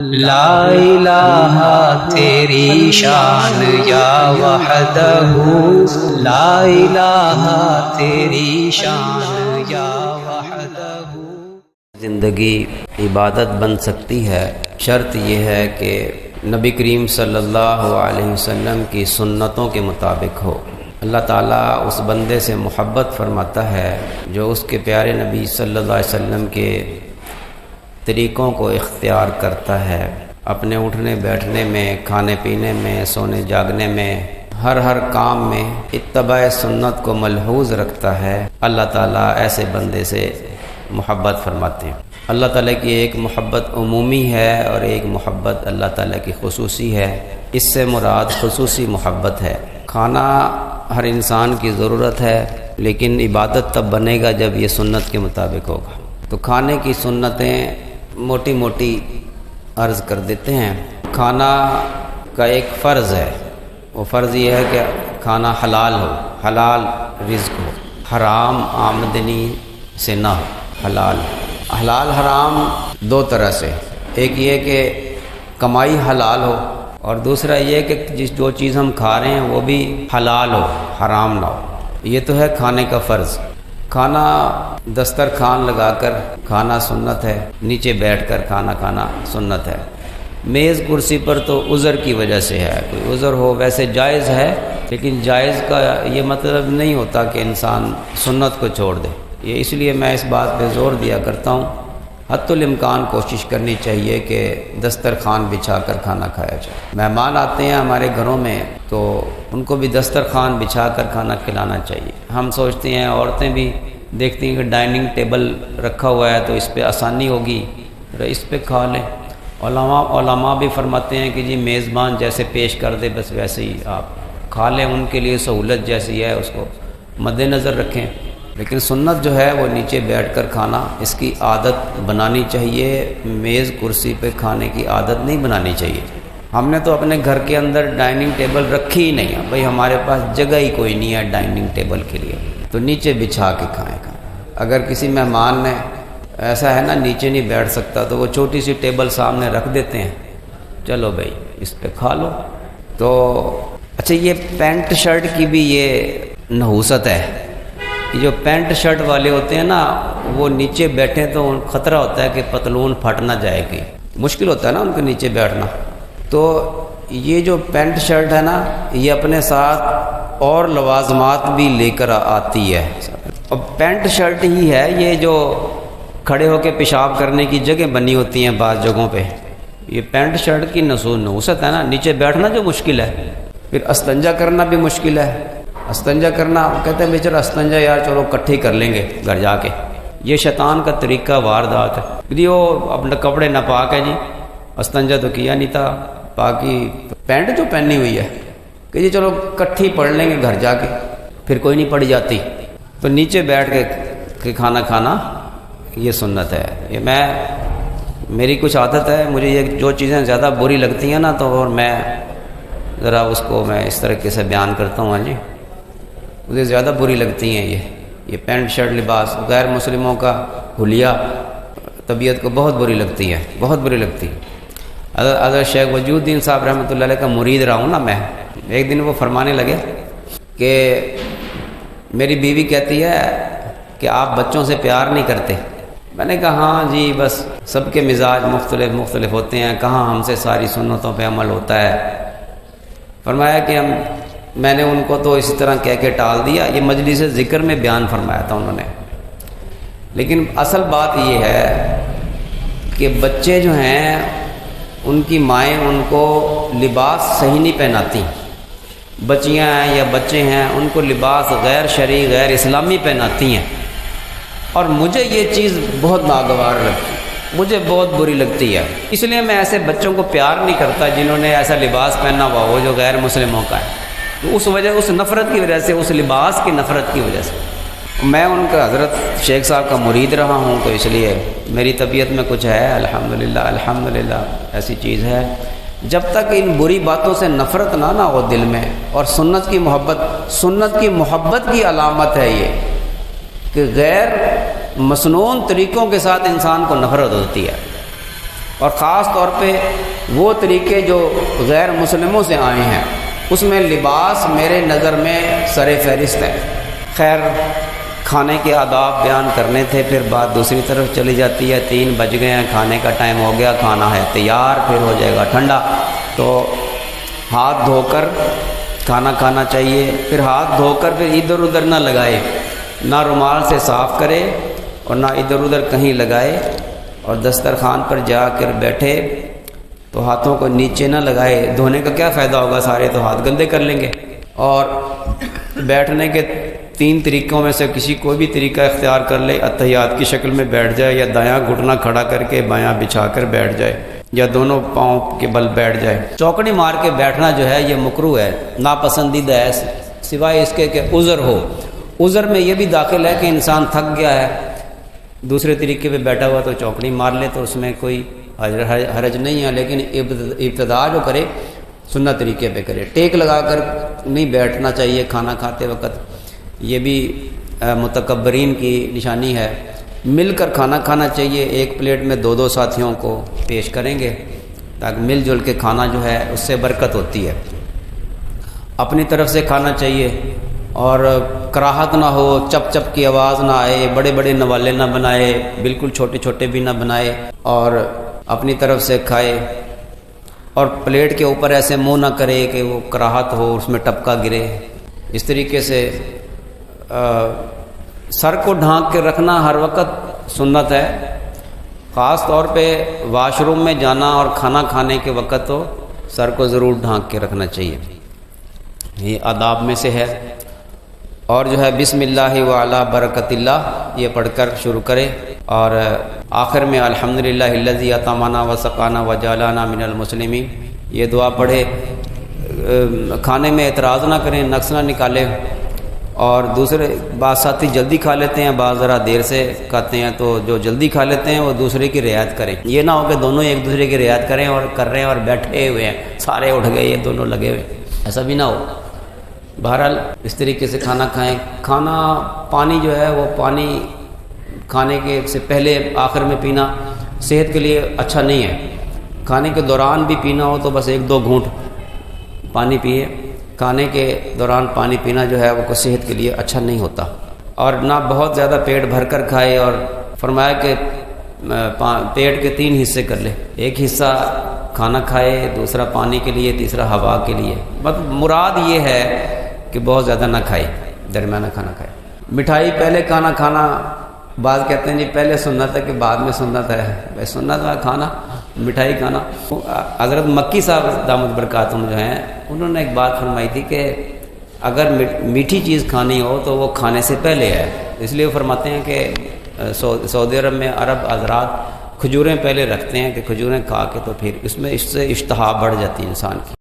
لا الہ تیری شان یا وحدہ، لا الہ تیری شان یا وحدہ۔ زندگی عبادت بن سکتی ہے، شرط یہ ہے کہ نبی کریم صلی اللہ علیہ وسلم کی سنتوں کے مطابق ہو۔ اللہ تعالیٰ اس بندے سے محبت فرماتا ہے جو اس کے پیارے نبی صلی اللہ علیہ وسلم کے طریقوں کو اختیار کرتا ہے، اپنے اٹھنے بیٹھنے میں، کھانے پینے میں، سونے جاگنے میں، ہر کام میں اتباع سنت کو ملحوظ رکھتا ہے۔ اللہ تعالیٰ ایسے بندے سے محبت فرماتے ہیں۔ اللہ تعالیٰ کی ایک محبت عمومی ہے اور ایک محبت اللہ تعالیٰ کی خصوصی ہے۔ اس سے مراد خصوصی محبت ہے۔ کھانا ہر انسان کی ضرورت ہے، لیکن عبادت تب بنے گا جب یہ سنت کے مطابق ہوگا۔ تو کھانے کی سنتیں موٹی موٹی عرض کر دیتے ہیں۔ کھانا کا ایک فرض ہے، وہ فرض یہ ہے کہ کھانا حلال ہو، حلال رزق ہو، حرام آمدنی سے نہ ہو، حلال حرام دو طرح سے، ایک یہ کہ کمائی حلال ہو، اور دوسرا یہ کہ جو چیز ہم کھا رہے ہیں وہ بھی حلال ہو، حرام نہ ہو۔ یہ تو ہے کھانے کا فرض۔ کھانا دسترخوان لگا کر کھانا سنت ہے، نیچے بیٹھ کر کھانا کھانا سنت ہے۔ میز کرسی پر تو عذر کی وجہ سے ہے، کوئی عذر ہو ویسے جائز ہے، لیکن جائز کا یہ مطلب نہیں ہوتا کہ انسان سنت کو چھوڑ دے۔ یہ اس لیے میں اس بات پہ زور دیا کرتا ہوں، حتی الامکان کوشش کرنی چاہیے کہ دسترخوان بچھا کر کھانا کھایا جائے۔ مہمان آتے ہیں ہمارے گھروں میں تو ان کو بھی دسترخوان بچھا کر کھانا کھلانا چاہیے۔ ہم سوچتے ہیں، عورتیں بھی دیکھتی ہیں کہ ڈائننگ ٹیبل رکھا ہوا ہے تو اس پہ آسانی ہوگی، اس پہ کھا لیں۔ علماء بھی فرماتے ہیں کہ جی میزبان جیسے پیش کر دے بس ویسے ہی آپ کھا لیں، ان کے لیے سہولت جیسی ہے اس کو مد نظر رکھیں۔ لیکن سنت جو ہے وہ نیچے بیٹھ کر کھانا، اس کی عادت بنانی چاہیے۔ میز کرسی پہ کھانے کی عادت نہیں بنانی چاہیے۔ ہم نے تو اپنے گھر کے اندر ڈائننگ ٹیبل رکھی ہی نہیں ہے، بھئی ہمارے پاس جگہ ہی کوئی نہیں ہے ڈائننگ ٹیبل کے لیے، تو نیچے بچھا کے کھائیں۔ اگر کسی مہمان نے ایسا ہے نا نیچے نہیں بیٹھ سکتا تو وہ چھوٹی سی ٹیبل سامنے رکھ دیتے ہیں، چلو بھئی اس پہ کھا لو۔ تو اچھا، یہ پینٹ شرٹ کی بھی یہ نحوست ہے، جو پینٹ شرٹ والے ہوتے ہیں نا وہ نیچے بیٹھیں تو خطرہ ہوتا ہے کہ پتلون پھٹ نہ جائے گی، مشکل ہوتا ہے نا ان کے نیچے بیٹھنا۔ تو یہ جو پینٹ شرٹ ہے نا یہ اپنے ساتھ اور لوازمات بھی لے کر آتی ہے، اور پینٹ شرٹ ہی ہے یہ جو کھڑے ہو کے پیشاب کرنے کی جگہ بنی ہوتی ہیں بعض جگہوں پہ، یہ پینٹ شرٹ کی نحوست ہے نا، نیچے بیٹھنا جو مشکل ہے، پھر استنجا کرنا بھی مشکل ہے۔ استنجا کرنا کہتے ہیں بیچارہ استنجا یار چلو کٹھے کر لیں گے گھر جا کے، یہ شیطان کا طریقہ واردات ہے۔ جی وہ اپنے کپڑے ناپاک ہے، جی استنجا تو کیا نہیں تھا، باقی پینٹ جو پہنی ہوئی ہے کہ جی چلو کٹھی پڑھ لیں گے گھر جا کے، پھر کوئی نہیں پڑ جاتی۔ تو نیچے بیٹھ کے کھانا کھانا یہ سنت ہے۔ یہ میری کچھ عادت ہے، مجھے یہ جو چیزیں زیادہ بری لگتی ہیں نا تو اور میں ذرا اس کو میں اس طریقے سے بیان کرتا ہوں۔ ہاں جی، مجھے زیادہ بری لگتی ہیں یہ پینٹ شرٹ لباس، غیر مسلموں کا حلیہ طبیعت کو بہت بری لگتی ہے، بہت بری لگتی ہے۔ حضرت شیخ وجود الدین صاحب رحمۃ اللہ علیہ کا مرید رہا ہوں نا میں، ایک دن وہ فرمانے لگے کہ میری بیوی کہتی ہے کہ آپ بچوں سے پیار نہیں کرتے۔ میں نے کہا ہاں جی، بس سب کے مزاج مختلف ہوتے ہیں، کہاں ہم سے ساری سنتوں پہ عمل ہوتا ہے۔ فرمایا کہ میں نے ان کو تو اسی طرح کہہ کے ٹال دیا، یہ مجلس ذکر میں بیان فرمایا تھا انہوں نے، لیکن اصل بات یہ ہے کہ بچے جو ہیں ان کی مائیں ان کو لباس صحیح نہیں پہناتی، بچیاں ہیں یا بچے ہیں ان کو لباس غیر شرعی غیر اسلامی پہناتی ہیں، اور مجھے یہ چیز بہت ناگوار لگتی ہے، مجھے بہت بری لگتی ہے۔ اس لیے میں ایسے بچوں کو پیار نہیں کرتا جنہوں نے ایسا لباس پہنا ہوا ہو جو غیر مسلموں کا ہے، اس وجہ اس نفرت کی وجہ سے، اس لباس کی نفرت کی وجہ سے۔ میں ان کا حضرت شیخ صاحب کا مرید رہا ہوں تو اس لیے میری طبیعت میں کچھ ہے، الحمدللہ ایسی چیز ہے۔ جب تک ان بری باتوں سے نفرت نہ ہو دل میں، اور سنت کی محبت کی علامت ہے یہ کہ غیر مسنون طریقوں کے ساتھ انسان کو نفرت ہوتی ہے۔ اور خاص طور پہ وہ طریقے جو غیر مسلموں سے آئے ہیں، اس میں لباس میرے نظر میں سر فہرست ہے۔ خیر، کھانے کے آداب بیان کرنے تھے، پھر بات دوسری طرف چلی جاتی ہے۔ 3 بج گئے ہیں، کھانے کا ٹائم ہو گیا، کھانا ہے تیار، پھر ہو جائے گا ٹھنڈا، تو ہاتھ دھو کر کھانا کھانا چاہیے۔ پھر ہاتھ دھو کر پھر ادھر ادھر نہ لگائے، نہ رومال سے صاف کرے اور نہ ادھر ادھر کہیں لگائے، اور دسترخوان پر جا کر بیٹھے تو ہاتھوں کو نیچے نہ لگائے۔ دھونے کا کیا فائدہ ہوگا، سارے تو ہاتھ گندے کر لیں گے۔ اور بیٹھنے کے 3 طریقوں میں سے کسی کوئی بھی طریقہ اختیار کر لے، اتحیات کی شکل میں بیٹھ جائے، یا دایاں گھٹنا کھڑا کر کے بایاں بچھا کر بیٹھ جائے، یا دونوں پاؤں کے بل بیٹھ جائے۔ چوکڑی مار کے بیٹھنا جو ہے یہ مکروہ ہے، ناپسندیدہ ہے، سوائے اس کے کہ عذر ہو۔ عذر میں یہ بھی داخل ہے کہ انسان تھک گیا ہے، دوسرے طریقے پہ بیٹھا ہوا تو چوکڑی مار لے، تو اس میں کوئی حرج نہیں ہے، لیکن ابتداء جو کرے سنت طریقے پہ کرے۔ ٹیک لگا کر نہیں بیٹھنا چاہیے کھانا کھاتے وقت، یہ بھی متکبرین کی نشانی ہے۔ مل کر کھانا کھانا چاہیے، ایک پلیٹ میں 2 ساتھیوں کو پیش کریں گے تاکہ مل جل کے کھانا جو ہے اس سے برکت ہوتی ہے۔ اپنی طرف سے کھانا چاہیے اور کراہت نہ ہو، چپ چپ کی آواز نہ آئے، بڑے بڑے نوالے نہ بنائے، بالکل چھوٹے چھوٹے بھی نہ بنائے، اور اپنی طرف سے کھائے۔ اور پلیٹ کے اوپر ایسے منہ نہ کرے کہ وہ کراہت ہو، اس میں ٹپکا گرے۔ اس طریقے سے سر کو ڈھانک کے رکھنا ہر وقت سنت ہے، خاص طور پہ واش روم میں جانا اور کھانا کھانے کے وقت تو سر کو ضرور ڈھانک کے رکھنا چاہیے، یہ آداب میں سے ہے۔ اور جو ہے بسم اللہ وعلی برکت اللہ یہ پڑھ کر شروع کرے، اور آخر میں الحمدللہ الذی اطعمنا وسقانا وجعلنا من المسلمین یہ دعا پڑھے۔ کھانے میں اعتراض نہ کریں، نقص نہ نکالیں۔ اور دوسرے بعض ساتھی جلدی کھا لیتے ہیں، بعض ذرا دیر سے کھاتے ہیں، تو جو جلدی کھا لیتے ہیں وہ دوسرے کی رعایت کریں۔ یہ نہ ہو کہ دونوں ایک دوسرے کی رعایت کریں اور کر رہے ہیں اور بیٹھے ہوئے ہیں، سارے اٹھ گئے، یہ دونوں لگے ہوئے، ایسا بھی نہ ہو۔ بہرحال اس طریقے سے کھانا کھائیں۔ کھانا پانی جو ہے وہ پانی کھانے کے سے پہلے آخر میں پینا صحت کے لیے اچھا نہیں ہے۔ کھانے کے دوران بھی پینا ہو تو بس 1-2 گھونٹ پانی پیے۔ کھانے کے دوران پانی پینا جو ہے وہ صحت کے لیے اچھا نہیں ہوتا، اور نہ بہت زیادہ پیٹ بھر کر کھائے۔ اور فرمایا کہ پیٹ کے 3 حصے کر لے، ایک حصہ کھانا کھائے، دوسرا پانی کے لیے، تیسرا ہوا کے لیے۔ مطلب مراد یہ ہے کہ بہت زیادہ نہ کھائے، درمیانہ کھانا کھائے۔ مٹھائی پہلے کھانا بعض کہتے ہیں جی پہلے سنت ہے کہ بعد میں سنت ہے، بھائی سنت ہے کھانا، مٹھائی کھانا۔ حضرت مکی صاحب دامت برکاتہم جو ہیں انہوں نے ایک بات فرمائی تھی کہ اگر میٹھی چیز کھانی ہو تو وہ کھانے سے پہلے ہے، اس لیے وہ فرماتے ہیں کہ سعودی عرب میں عرب حضرات کھجوریں پہلے رکھتے ہیں کہ کھجوریں کھا کے تو پھر اس سے اشتہا بڑھ جاتی ہے انسان کی۔